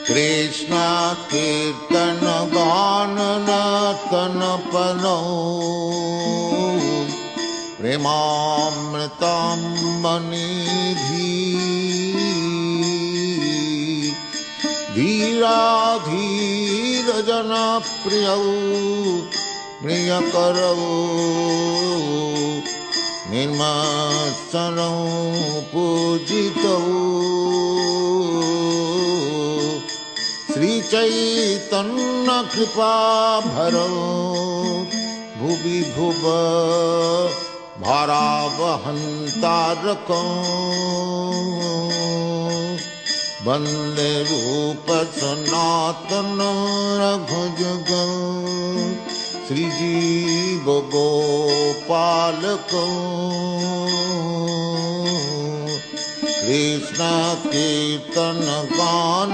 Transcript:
कृष्ण कीर्तन गान नर्तन पनो प्रेमामृतं मनिधि धीरा धीर जन प्रिय प्रियकरौ निर्मत्सरौ पूजितौ श्री चैतन्य कृपा भरौ भुवि भुव भारावहंतारकौ वंदे रूप सनातन रघुजगौ श्रीजीव गोपालकौ कृष्ण कीर्तन गान